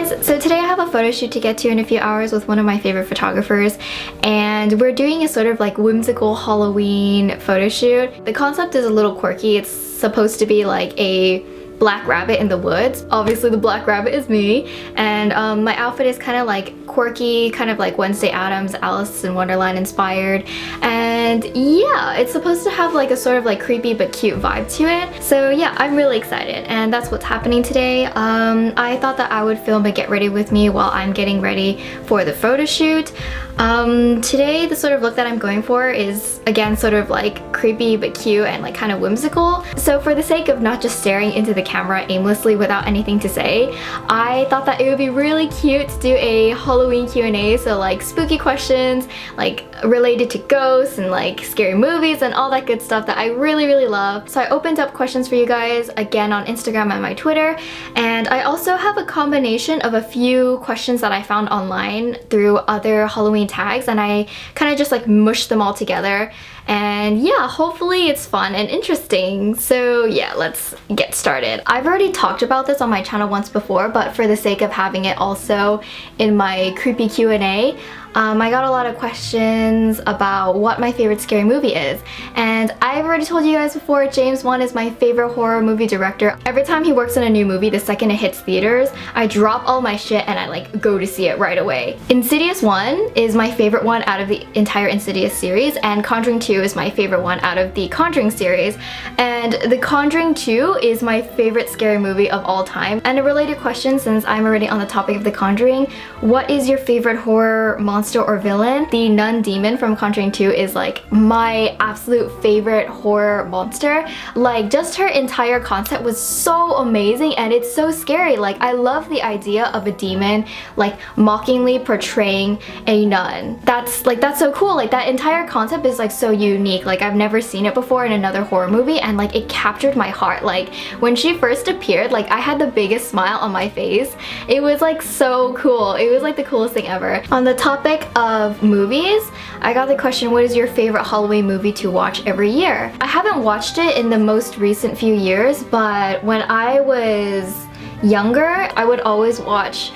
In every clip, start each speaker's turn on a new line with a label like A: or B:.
A: guys, so today I have a photo shoot to get to in a few hours with one of my favorite photographers, and we're doing a sort of like whimsical Halloween photo shoot. The concept is a little quirky. It's supposed to be like a black rabbit in the woods. Obviously the black rabbit is me, and my outfit is kind of like quirky, kind of like Wednesday Addams, Alice in Wonderland inspired, and yeah, it's supposed to have like a sort of like creepy but cute vibe to it. So yeah, I'm really excited, and that's what's happening today. I thought that I would film a get ready with me while I'm getting ready for the photo shoot. Today the sort of look that I'm going for is again sort of like creepy but cute and like kind of whimsical. So for the sake of not just staring into the camera aimlessly without anything to say, I thought that it would be really cute to do a Halloween Q&A, so like spooky questions like related to ghosts and like scary movies and all that good stuff that I really love. So I opened up questions for you guys again on Instagram and my Twitter, and I also have a combination of a few questions that I found online through other Halloween tags, and I kind of just like mushed them all together, and yeah, hopefully it's fun and interesting. So yeah, let's get started. I've already talked about this on my channel once before, but for the sake of having it also in my creepy Q&A, I got a lot of questions about what my favorite scary movie is, and I've already told you guys before, James Wan is my favorite horror movie director. Every time he works on a new movie, the second it hits theaters, I drop all my shit and I like go to see it right away. Insidious 1 is my favorite one out of the entire Insidious series, and Conjuring 2 is my favorite one out of the Conjuring series, and The Conjuring 2 is my favorite scary movie of all time. And a related question, since I'm already on the topic of The Conjuring, what is your favorite horror monster or villain? The nun demon from Conjuring 2 is like my absolute favorite horror monster. Like just her entire concept was so amazing, and it's so scary. Like I love the idea of a demon like mockingly portraying a nun. That's so cool. Like that entire concept is like so unique. Like I've never seen it before in another horror movie, and like it captured my heart. Like when she first appeared, like I had the biggest smile on my face. It was like so cool. It was like the coolest thing ever. On the topic of movies, I got the question, what is your favorite Halloween movie to watch every year? I haven't watched it in the most recent few years, but when I was younger, I would always watch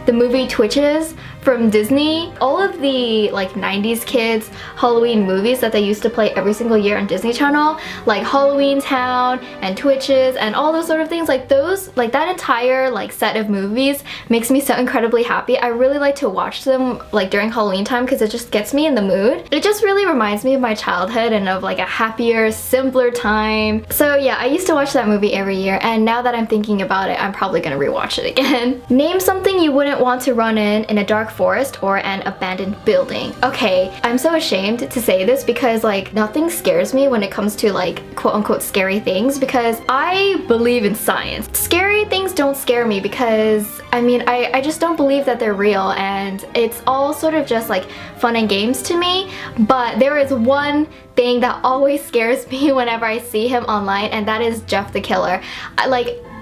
A: the movie Twitches from Disney. All of the like 90s kids Halloween movies that they used to play every single year on Disney Channel, like Halloween Town and Twitches and all those sort of things, like those, like that entire like set of movies makes me so incredibly happy. I really like to watch them like during Halloween time because it just gets me in the mood. It just really reminds me of my childhood and of like a happier, simpler time. So yeah, I used to watch that movie every year, and now that I'm thinking about it, I'm probably gonna rewatch it again. Name something you wouldn't want to run in a dark forest or an abandoned building. Okay, I'm so ashamed to say this because like nothing scares me when it comes to like quote-unquote scary things, because I believe in science. Scary things don't scare me because I mean I just don't believe that they're real, and it's all sort of just like fun and games to me. But there is one thing that always scares me whenever I see him online, and that is Jeff the Killer.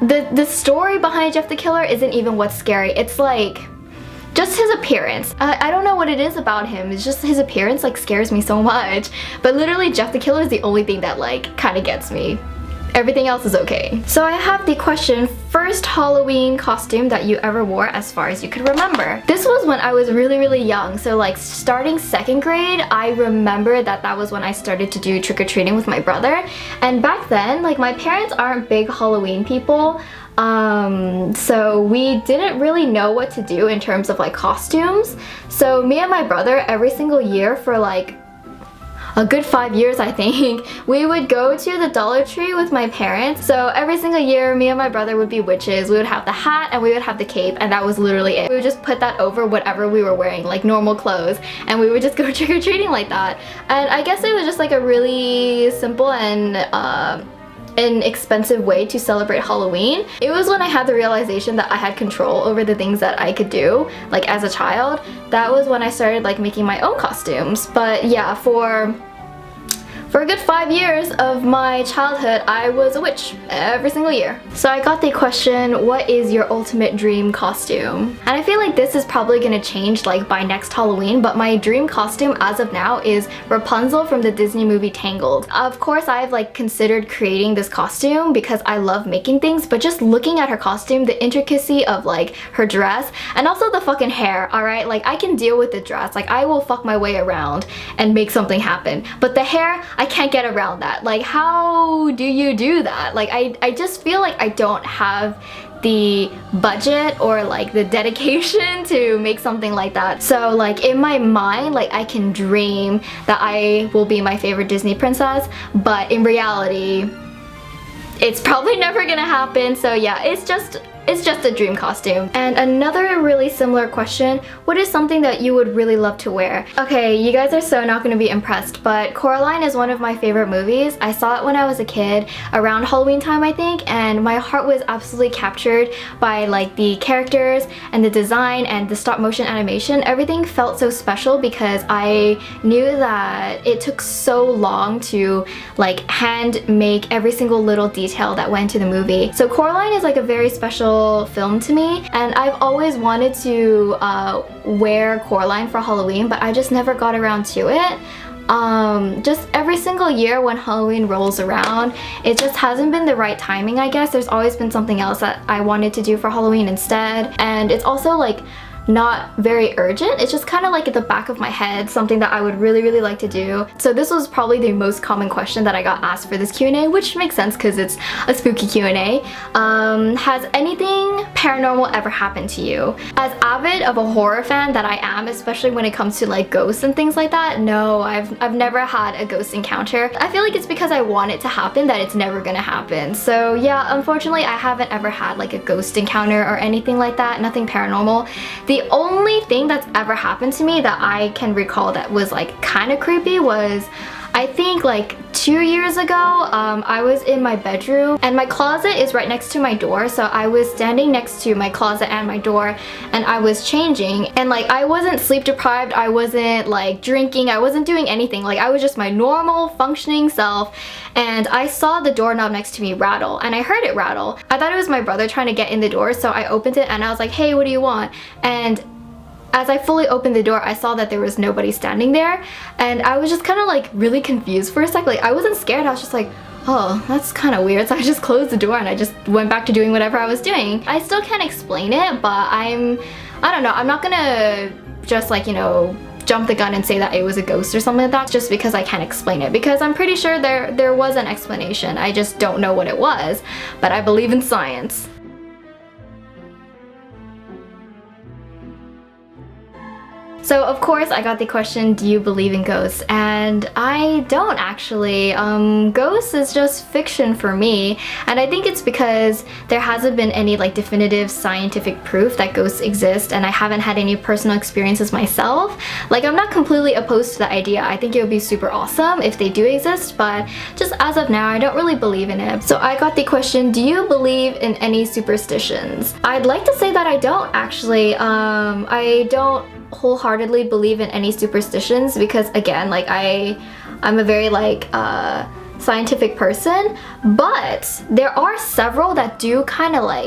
A: The story behind Jeff the Killer isn't even what's scary. It's like just his appearance. I don't know what it is about him. It's just his appearance like scares me so much. But literally Jeff the Killer is the only thing that like kind of gets me. Everything else is okay. So I have the question, first Halloween costume that you ever wore as far as you could remember. This was when I was really young, so like starting 2nd grade, I remember that was when I started to do trick-or-treating with my brother. And back then, like my parents aren't big Halloween people, so we didn't really know what to do in terms of like costumes. So me and my brother every single year for like a good 5 years I think, we would go to the Dollar Tree with my parents. So every single year me and my brother would be witches. We would have the hat and we would have the cape, and that was literally it. We would just put that over whatever we were wearing, like normal clothes, and we would just go trick-or-treating like that. And I guess it was just like a really simple and inexpensive way to celebrate Halloween. It was when I had the realization that I had control over the things that I could do, like as a child. That was when I started like making my own costumes. But yeah, for For a good 5 years of my childhood, I was a witch every single year. So I got the question, what is your ultimate dream costume? And I feel like this is probably gonna change like by next Halloween, but my dream costume as of now is Rapunzel from the Disney movie Tangled. Of course, I've like considered creating this costume because I love making things, but just looking at her costume, the intricacy of like her dress, and also the fucking hair, alright? Like I can deal with the dress, like I will fuck my way around and make something happen. But the hair, I can't get around that. Like how do you do that? Like I just feel like I don't have the budget or like the dedication to make something like that. So like in my mind, like I can dream that I will be my favorite Disney princess, but in reality, it's probably never gonna happen. So yeah, it's just a dream costume. And another really similar question, what is something that you would really love to wear? Okay, you guys are so not gonna be impressed, but Coraline is one of my favorite movies. I saw it when I was a kid, around Halloween time I think, and my heart was absolutely captured by like the characters and the design and the stop motion animation. Everything felt so special because I knew that it took so long to like hand make every single little detail that went into the movie. So Coraline is like a very special film to me, and I've always wanted to wear Coraline for Halloween, but I just never got around to it. Just every single year when Halloween rolls around, it just hasn't been the right timing, I guess. There's always been something else that I wanted to do for Halloween instead, and it's also like not very urgent. It's just kind of like at the back of my head, something that I would really like to do. So this was probably the most common question that I got asked for this Q&A, which makes sense because it's a spooky Q&A. Has anything paranormal ever happened to you? As avid of a horror fan that I am, especially when it comes to like ghosts and things like that, no, I've never had a ghost encounter. I feel like it's because I want it to happen that it's never gonna happen. So yeah, unfortunately I haven't ever had like a ghost encounter or anything like that, nothing paranormal. The only thing that's ever happened to me that I can recall that was like kind of creepy was, I think like 2 years ago, I was in my bedroom and my closet is right next to my door, so I was standing next to my closet and my door and I was changing, and like I wasn't sleep deprived, I wasn't like drinking, I wasn't doing anything, like I was just my normal functioning self, and I saw the doorknob next to me rattle and I heard it rattle. I thought it was my brother trying to get in the door, so I opened it and I was like, hey, what do you want? And as I fully opened the door, I saw that there was nobody standing there, and I was just kind of like really confused for a sec. Like I wasn't scared, I was just like, oh, that's kind of weird. So I just closed the door and I just went back to doing whatever I was doing. I still can't explain it, but I don't know, I'm not gonna just like, you know, jump the gun and say that it was a ghost or something like that just because I can't explain it, because I'm pretty sure there was an explanation. I just don't know what it was, but I believe in science. So of course I got the question, do you believe in ghosts? And I don't actually. Ghosts is just fiction for me, and I think it's because there hasn't been any like definitive scientific proof that ghosts exist, and I haven't had any personal experiences myself. Like I'm not completely opposed to the idea. I think it would be super awesome if they do exist, but just as of now I don't really believe in it. So I got the question, do you believe in any superstitions? I'd like to say that I don't actually. I don't wholeheartedly believe in any superstitions because again, like I'm a very like scientific person, but there are several that do kind of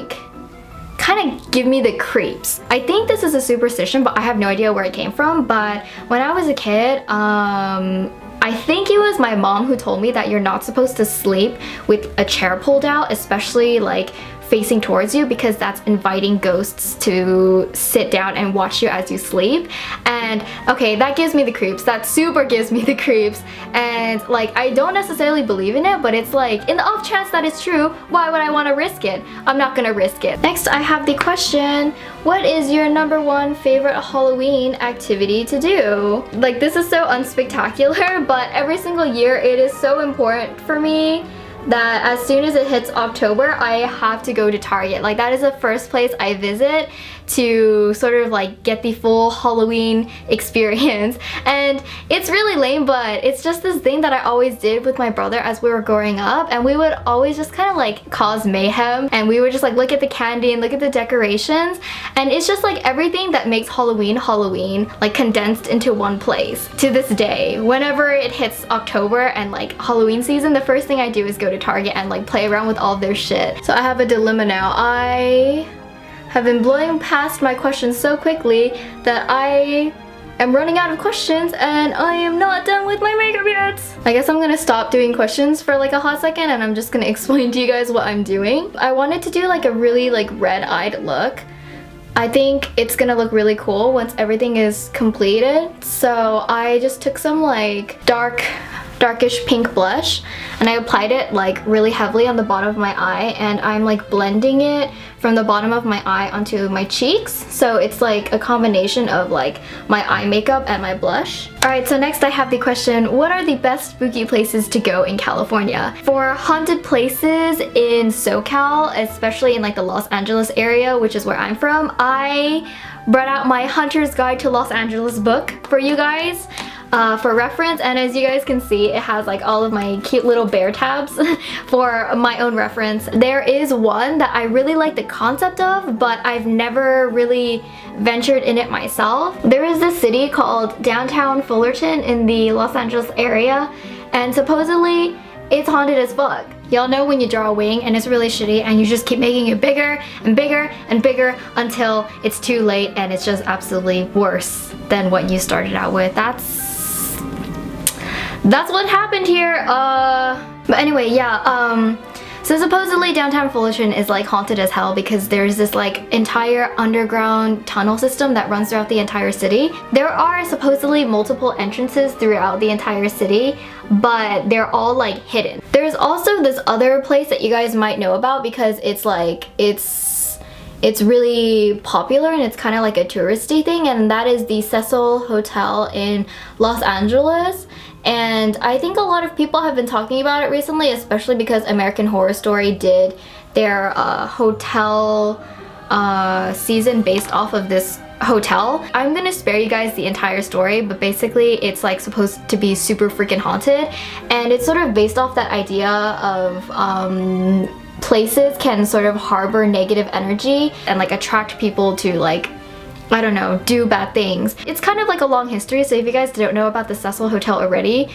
A: give me the creeps. I think this is a superstition, but I have no idea where it came from. But when I was a kid, I think it was my mom who told me that you're not supposed to sleep with a chair pulled out, especially like facing towards you, because that's inviting ghosts to sit down and watch you as you sleep. And okay, that gives me the creeps. That super gives me the creeps. And like I don't necessarily believe in it, but it's like in the off chance that it's true, why would I want to risk it? I'm not gonna risk it. Next I have the question, what is your #1 favorite Halloween activity to do? Like this is so unspectacular, but every single year it is so important for me that as soon as it hits October, I have to go to Target. Like, that is the first place I visit to sort of like get the full Halloween experience. And it's really lame, but it's just this thing that I always did with my brother as we were growing up, and we would always just kind of like cause mayhem, and we would just like look at the candy and look at the decorations, and it's just like everything that makes Halloween Halloween like condensed into one place. To this day, whenever it hits October and like Halloween season, the first thing I do is go to Target and like play around with all of their shit. So I have a dilemma now. I have been blowing past my questions so quickly that I am running out of questions and I am not done with my makeup yet. I guess I'm gonna stop doing questions for like a hot second and I'm just gonna explain to you guys what I'm doing. I wanted to do like a really like red-eyed look. I think it's gonna look really cool once everything is completed. So I just took some like darkish pink blush and I applied it like really heavily on the bottom of my eye, and I'm like blending it from the bottom of my eye onto my cheeks, so it's like a combination of like my eye makeup and my blush. Alright, so next I have the question, what are the best spooky places to go in California? For haunted places in SoCal, especially in like the Los Angeles area, which is where I'm from, I brought out my Hunter's Guide to Los Angeles book for you guys. For reference, and as you guys can see, it has like all of my cute little bear tabs for my own reference. There is one that I really like the concept of, but I've never really ventured in it myself. There is this city called downtown Fullerton in the Los Angeles area, and supposedly it's haunted as fuck. Y'all know when you draw a wing and it's really shitty and you just keep making it bigger and bigger and bigger until it's too late and it's just absolutely worse than what you started out with. That's what happened here. But anyway, yeah, so supposedly downtown Fullerton is like haunted as hell because there's this like entire underground tunnel system that runs throughout the entire city. There are supposedly multiple entrances throughout the entire city, but they're all like hidden. There's also this other place that you guys might know about because it's like, it's really popular and it's kind of like a touristy thing, and that is the Cecil Hotel in Los Angeles. And I think a lot of people have been talking about it recently, especially because American Horror Story did their hotel season based off of this hotel. I'm gonna spare you guys the entire story, but basically it's like supposed to be super freaking haunted, and it's sort of based off that idea of places can sort of harbor negative energy and like attract people to like, I don't know, do bad things. It's kind of like a long history, so if you guys don't know about the Cecil Hotel already,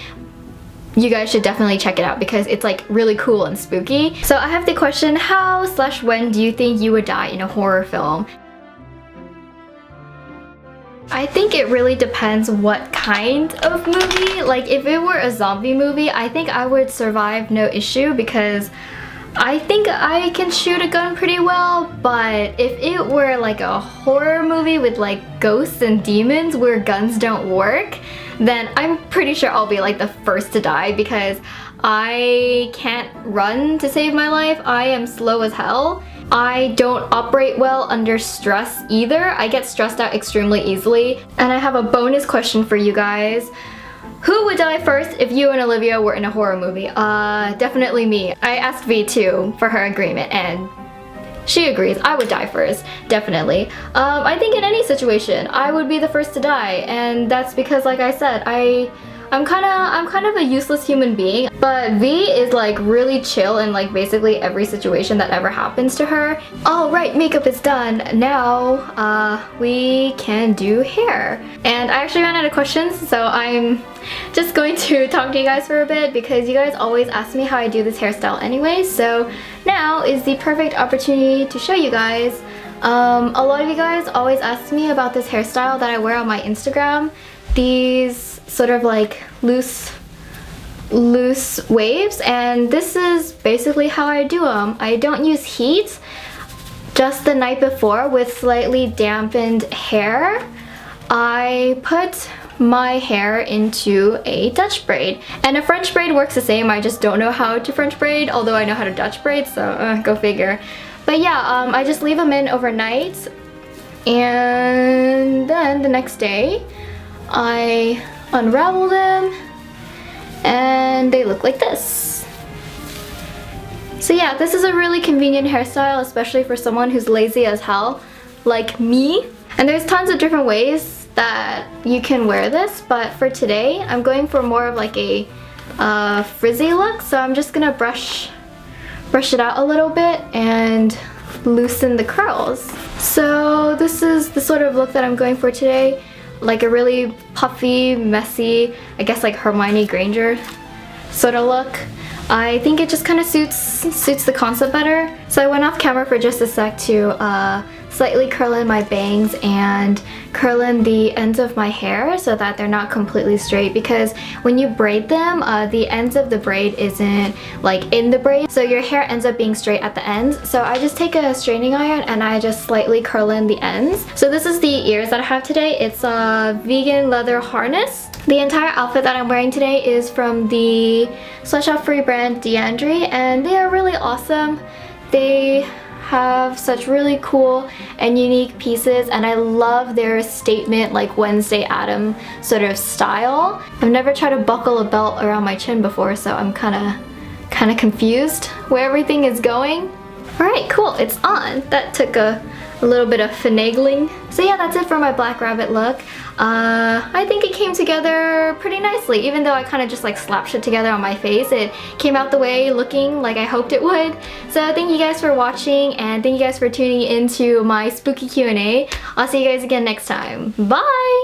A: you guys should definitely check it out because it's like really cool and spooky. So I have the question, how/when do you think you would die in a horror film? I think it really depends what kind of movie. Like if it were a zombie movie, I think I would survive no issue because I think I can shoot a gun pretty well, but if it were like a horror movie with like ghosts and demons where guns don't work, then I'm pretty sure I'll be like the first to die because I can't run to save my life. I am slow as hell. I don't operate well under stress either. I get stressed out extremely easily. And I have a bonus question for you guys. Who would die first if you and Olivia were in a horror movie? Definitely me. I asked V too for her agreement and she agrees. I would die first, definitely. I think in any situation, I would be the first to die, and that's because, like I said, I'm kind of a useless human being, but V is like really chill in like basically every situation that ever happens to her. All right, makeup is done. Now we can do hair. And I actually ran out of questions, so I'm just going to talk to you guys for a bit because you guys always ask me how I do this hairstyle anyway, so now is the perfect opportunity to show you guys. A lot of you guys always ask me about this hairstyle that I wear on my Instagram. These sort of like loose waves, and this is basically how I do them. I don't use heat, just the night before with slightly dampened hair. I put my hair into a Dutch braid, and a French braid works the same. I just don't know how to French braid, although I know how to Dutch braid, so go figure. But yeah, I just leave them in overnight, and then the next day I unravel them and they look like this. So yeah, this is a really convenient hairstyle, especially for someone who's lazy as hell, like me. And there's tons of different ways that you can wear this, but for today, I'm going for more of like a frizzy look. So I'm just gonna brush it out a little bit and loosen the curls. So this is the sort of look that I'm going for today. Like a really puffy, messy, I guess like Hermione Granger sort of look. I think it just kind of suits the concept better. So I went off camera for just a sec to slightly curl in my bangs and curl in the ends of my hair so that they're not completely straight, because when you braid them, the ends of the braid isn't like in the braid, so your hair ends up being straight at the ends. So I just take a straightening iron and I just slightly curl in the ends. So this is the ears that I have today. It's a vegan leather harness. The entire outfit that I'm wearing today is from the Sweatshop Free brand D'Andre, and they are really awesome. They have such really cool and unique pieces, and I love their statement like Wednesday Addams sort of style. I've never tried to buckle a belt around my chin before, so I'm kind of confused where everything is going. Alright, cool, it's on. That took a little bit of finagling. So yeah, that's it for my Black Rabbit look. I think it came together pretty nicely, even though I kind of just like slapped it together on my face. It came out the way looking like I hoped it would. So thank you guys for watching, and thank you guys for tuning into my spooky Q&A. I'll see you guys again next time. Bye!